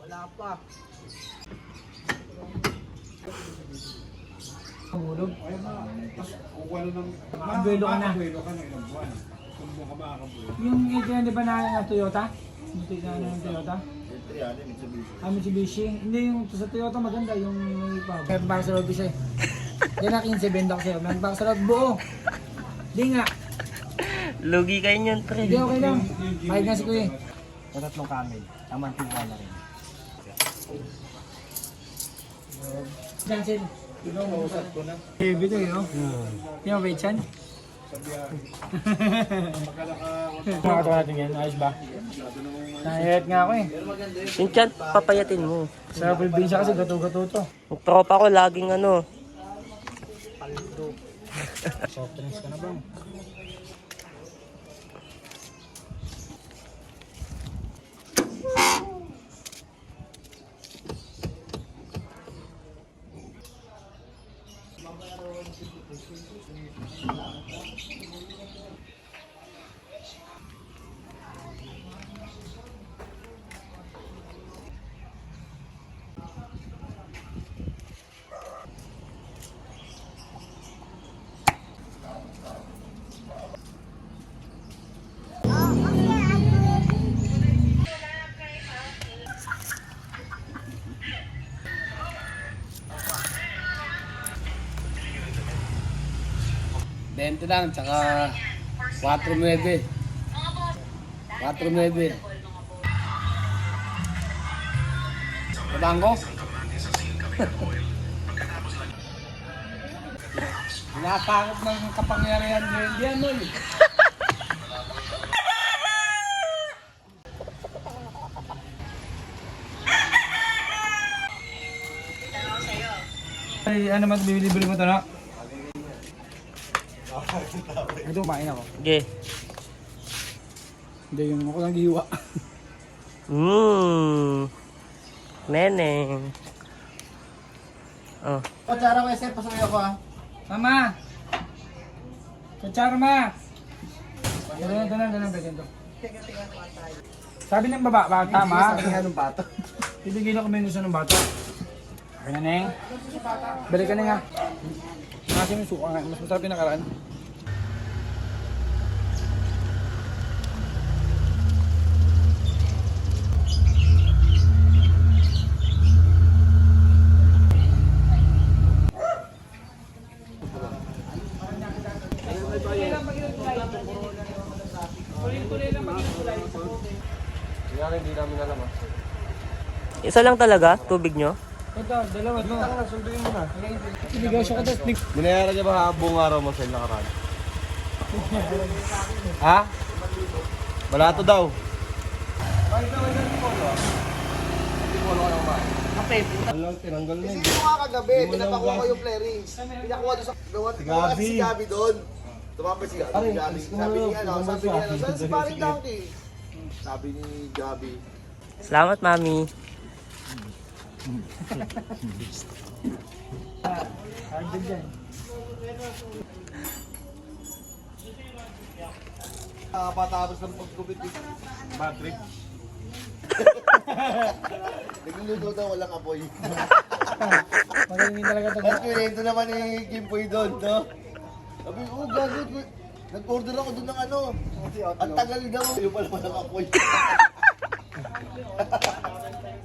Wala pa. Mahulog. Ay ma, kung wala nang Makabuelo ka na. makabuelo ka na ilang buwan. Kung mo ka makakabuelo. Yung ito yan, di ba na Toyota? Yung ito na Toyota? Mitsubishi. Hindi, yung sa Toyota maganda, yung may pub. May box sa loob siya eh. Yan na 15, benda ko sa'yo. May box sa loob buo. Hindi nga. Lugi kayo niyan, pre. Hindi, okay lang. Mahig na si Kuya. Sa tatlong camel. Taman tingka na rin. Jansen. Ikaw, mausap ko na. Heavy to yun, no? Yung mabait yan. Makatawa natin yan, ayos ba? Nahihit nga ako eh. Yung chan, papayatin mo. Sa probinsya kasi gato-gato to. Yung tropa ko laging ano. Soft drinks ka na bang? Bente lang, tsaka 4.9. 4.9. Kabangko? Pinapakot ng kapangyarihan mo hindi yan, Noy. Ay, ano man, bibili mo ito na? Ito, kumain ako. Okay. Hindi, yung ako lang gihiwa. Neneng. Oh. Patsara ko, Esther, pasukin ako ah. Mama! Kutsara, ganun, ganun. Sabi ng baba, tama. Anong bato? Titigil ako may gusto ng bata. Okay na, Neng. Balik ka na nga. Kasi may suka nga. Mas masarap yung nakaraan. Isa lang talaga, tubig nyo? Ito, dalawa to. Sunduin mo na. Sinegosyo ko tapos Binayaran niya ba buong araw mo sa nakaraan? Ha? Balato daw. Alam, tinanggal na yun. Sino nga kagabi, pinapakuha ko yung flarings. Pinakuha doon sa gawa si Gabi doon. Tumapit si Gabi. Sabi niya, saan si Paring Donkey? Sabi ni Gabi. Salamat, mami. hard dyan. Patapos ng pagkupit ni Patrick. Nagluluto daw, walang apoy. Magaling talaga ito. At pinento naman ni Kimpoy doon, no? Sabi ko, gagot. Nag-order ako doon ng ano. Ang tagal daw. Yung pala walang apoy.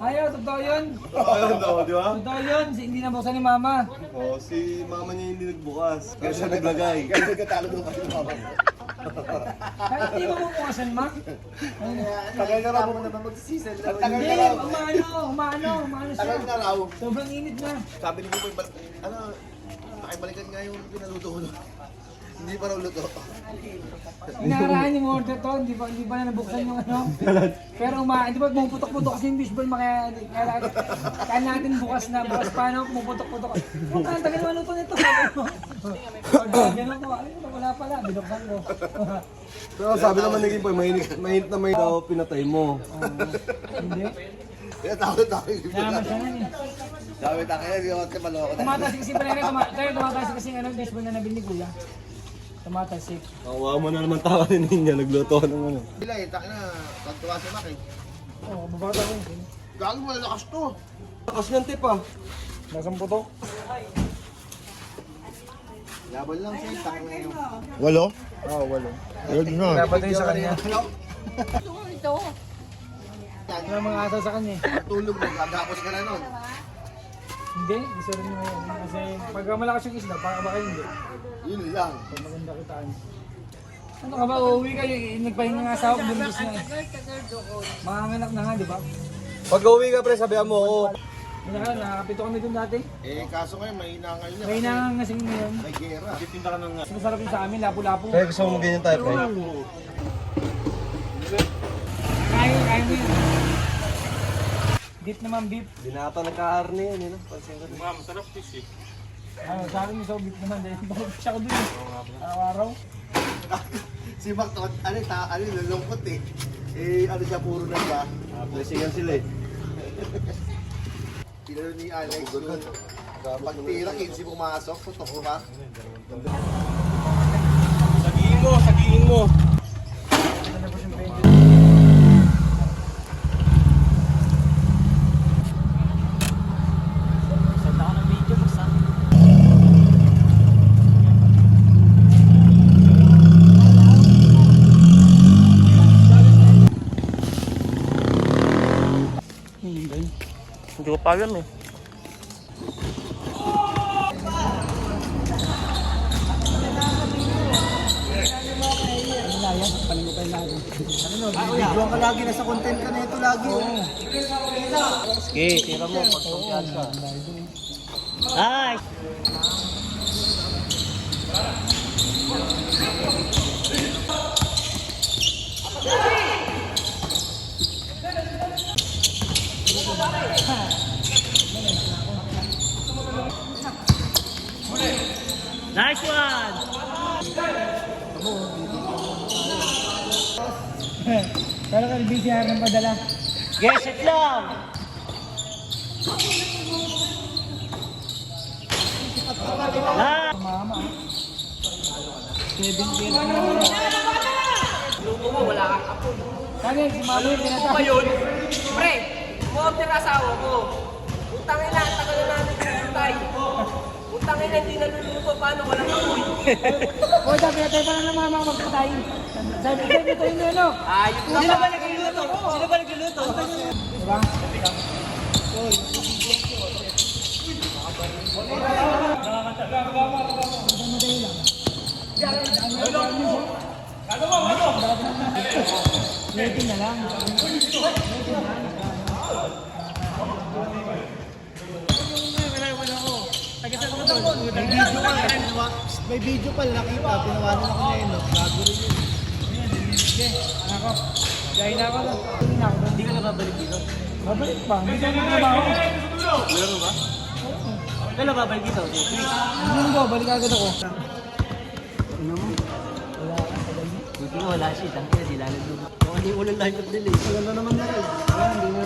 Ayaw, totoo yun. Ayun daw, di ba? Totoo yun. Hindi nabuksan ni Mama. Oo, si mama niya hindi nagbukas. Kaya siya naglagay. Kaya nagkatalo daw kasi mama niya. Kahit hindi mo bukasan, Ma. Tagal na raw mo naman magsisisel. Tagal Hindi, na raw. umano Tagal siya. na raw. Sobrang init na. Sabi ni Kupoy, ano, pakibalikan nga yung pinaluto ko. Hindi pa raw luto. Inaarahan yung order to, hindi pa na nabuksan yung ano. Pero hindi pa pumuputok-putok kasi yung fishball kaya natin bukas pa no, pumuputok-putok. Kung tagal naman luto nito, sabi mo. Ganun ko, wala pala, binuksan ko. Pero sabi naman ni Kupoy, mainit na may daw pinatay mo. Hindi. Kaya takot ako yung Naman siya nun eh. Sabi tayo, hindi ako kasi maloko na. Tumatas kasi pala tumataas kasi ano, fishball na nabili ni Kuya. Tumatasik. Kawawa mo na naman tawa ni Ninya, nagluto ka ng ano. Bila eh, takin na, pagtuwa si Maki. Oo, babata ko. Gagi mo, lakas to. Lakas ng tip ah. Nasang putok. Laban lang siya, tangin na yun. Walo? Oo, walo. Ayun na. Dapat yun sa kanya. Wala mga ata sa kanya eh. Tulog mo, gagapos ka na nun. Hindi, gusto rin mo yan. Kasi pag malakas yung isda, baka hindi. Yun lang. Pag maganda kitaan. Ano ka ba, uuwi kayo, nagpahinga nga sa ako, buntis na eh. Manganganak na nga, di ba? Pag uwi ka pre, sabihan mo oo. Nakakapito kami dun dati. Eh, kaso ngayon, mahina ngayon niya. May nangangasing ngayon. May gera. Titinda ka ng... Mas masarap yung sa amin, lapu-lapu. Pre, gusto mo ganyan tayo pre? Kaya mo yun. Beef naman, beef. Di na ata nagka-arne yan, yun. Pansin ko rin. Masarap fish eh. Sa akin yung sa beef naman, dahil bakit siya ko dun eh. Araw-araw. Si Mac, nalungkot eh. Eh, ano siya, puro na ba? Blessingan sila eh. Pinalo ni Alex yung pagtira, 15 pumasok, tutok mo ba? Sagiin mo, sagiin mo. Hindi ko pa alam eh. Bigyan ka lagi, nasa content ka na ito lagi. Sige, tira mo pag kumpiyansa. Ay! Nice one! Pero ka busy ng padala. Yes, it lang! Ah! Mama. Kaya si Mami, pinata. Ngayon, pre, mo-order asawa ko. Utang ina, ang tagal na namin pinatay. Utang ina, hindi naluluto, paano walang amoy? O, sabi natin pa lang ng mama ko magpatay. Sabi ito yung ano. Ayun na Sino ba nagluluto? Sino ba nagluluto? Diba? Waiting na lang. May video pa nakita, pinawanan ako ngayon, no? Bago rin yun. Ako, dahil na ako lang. Hindi ka na babalik dito? Babalik pa. Hindi ka na trabaho. Meron ba? Kailan babalik dito? Ano ba? Balik agad ako. Buti nga wala siya. Tangka na sila nagluto. Kung hindi ulan lahat ng delay. Wala na naman na rin. Wala, hindi na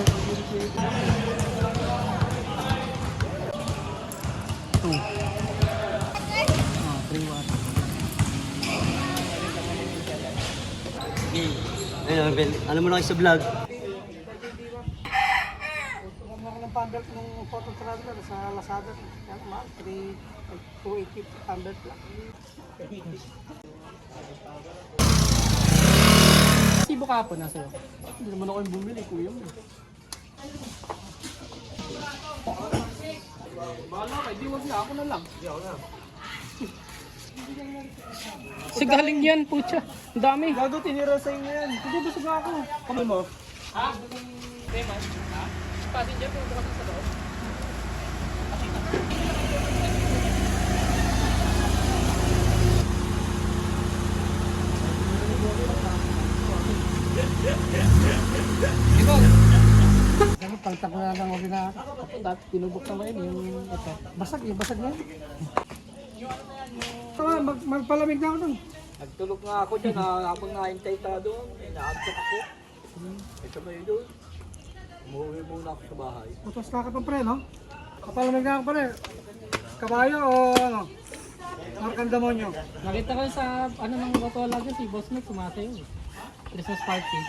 Sige. Ayun, Bel. Alam mo na kayo sa vlog. Kung ako ng pambelt ng photo traveler sa Lazada, yan, mahal, 280 pambelt lang. Sibo ka po na sa'yo. Hindi naman ako yung bumili, kuya mo. Bahala ka, di wag na, ako na lang. Sa galing yan, putya. Ang dami. Gago, tinira sa inyo yan. Hindi, busog ako. Kami mo? Ha? Temas? Ha? Passenger po kasi sa loob. Ano, pagtak na lang ako na dati tinubok na ngayon yung ito. Basag, yung basag na yun. Magpalamig na ako dun. Nagtulog nga ako dyan, habang nahintay ka doon, naabsat ako. Ito ba yun doon? Umuwi muna ako sa bahay. Utos ka pa pre, no? Kapalamig na ako pre. Kabayo o ano? Markang demonyo. Nakita ko sa ano ng Rotola dyan, si Boss Mike sumasayo. Christmas party.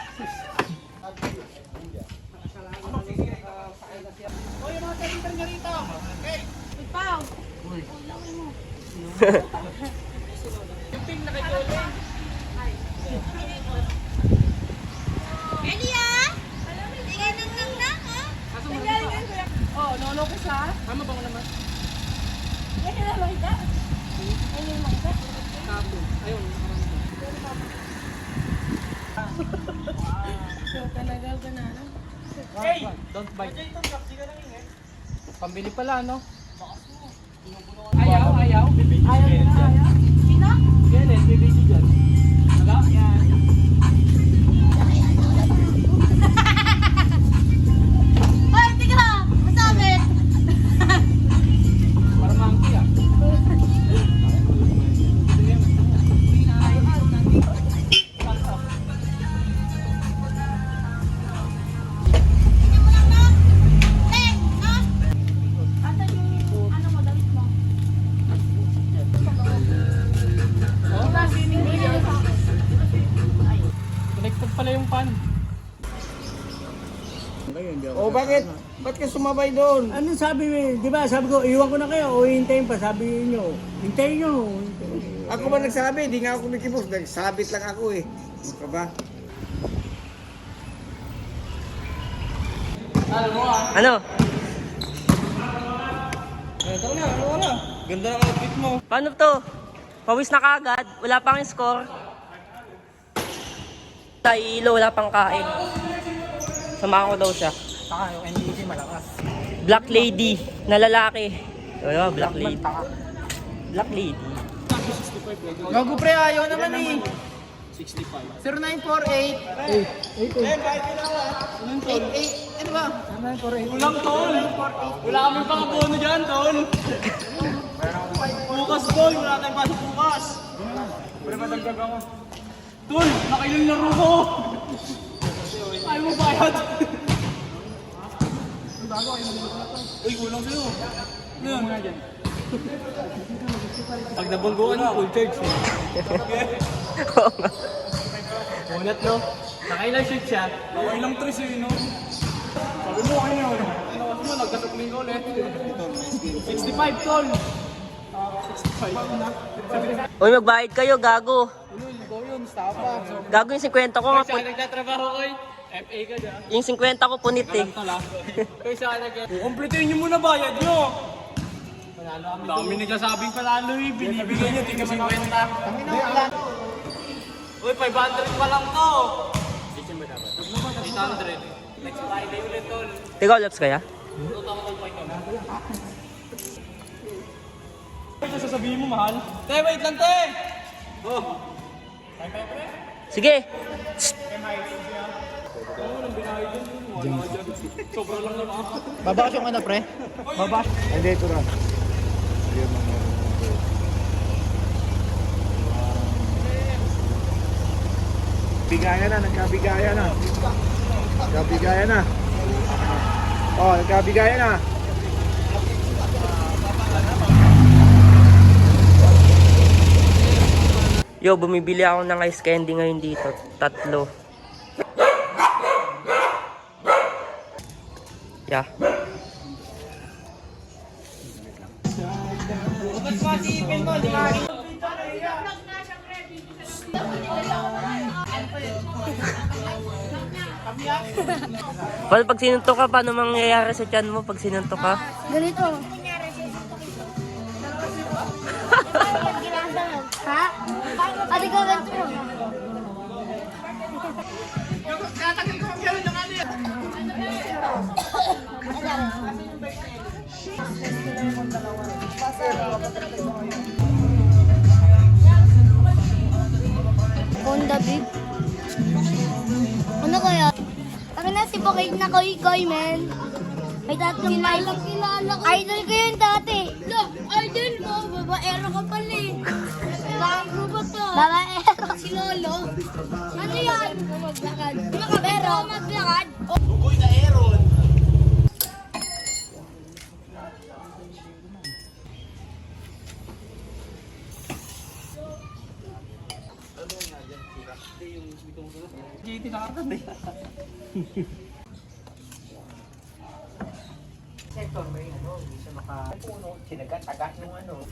Elia! Tingin ng nang ha? Oh, nono ko sa. Tama ba ko naman? Yan yung makita. Yan yung makita. Ayun. Talaga ka na. Hey! Don't bite. Pambili pala, no? Ayaw, ayaw. Sino? Yan eh, may baby dyan. Wala? Yan. Hoy, tika! Masakit! Para monkey ah. Tingnan mo lang na. Eh, ha? Asan yung ano mo, damit mo? Connected pala yung pan. O bakit? Ba't ka sumabay doon? Ano sabi mo? Di ba sabi ko, iwan ko na kayo o hintayin pa. Sabi nyo, hintayin nyo. Ako ba nagsabi? Di nga ako kumikibos. Nagsabit lang ako eh. Ano ka ba? Ano? Ito na, ano na? Ganda ng outfit mo. Paano to? Pawis na kagad, wala pang score. Tayo, wala pang kain. Samahan ko daw siya. Saka yung NDC malakas. Black lady na lalaki. Wala, black lady. Black lady. Gago pre, ayaw naman eh. 0948. Ano ba? 0948. Kulang tol. Wala kami pang abono dyan tol. Bukas tol, wala tayong pasok bukas. Pero madagdag ako. Tol, nakailang laro ko. Ayaw mo bayad. Uy, kulang sa'yo. Ano yan? Pag nabangguan mo, full charge. Unat no? Nakailang shoot siya? Nakailang tres eh, no? Sabi mo, kayo yun. Ano mo, nagkasukling ko ulit. 65 tol. 65. Uy, magbayad kayo, gago. Gago yung 50 ko nga. Kaya nagtatrabaho ko eh. FA ka dyan. Yung 50 ko punit eh. Kaya siya kumpletuhin nyo muna bayad nyo. Dami nagsasabing panalo eh. Binibigay nyo, tingnan 50. Uy, 500 pa lang to. 800. Next Friday ulit tol. Teka, laps kaya? Ano sasabihin mo, mahal? Te, wait lang, te! Oh. Sige! Sobrang lang naman. Babas yung ano pre? Babas. Hindi, ito na. Bigayan na, nagkabigayan na. Nagkabigayan na. Oh, nagkabigayan na. Yo, bumibili ako ng ice candy ngayon dito. 3. Yeah. Well, pag sinuntok ka, paano mangyayari sa tiyan mo pag sinuntok ka? Ganito. Ha? Ate ko ganito. Honda Beat. Ano kaya? Taka na si Bokay na koy men. May tatlong kilala ko. Idol ko yun dati. Look, idol mo. Babaero ka pala eh. Bago ba to? Babaero. Si Lolo. Ano yan? Maglakad. Pero maglakad. Ugoy na Aaron. GT na ka eh. Sector ba yung ano? Hindi siya maka... Sinagat-tagat yung ano.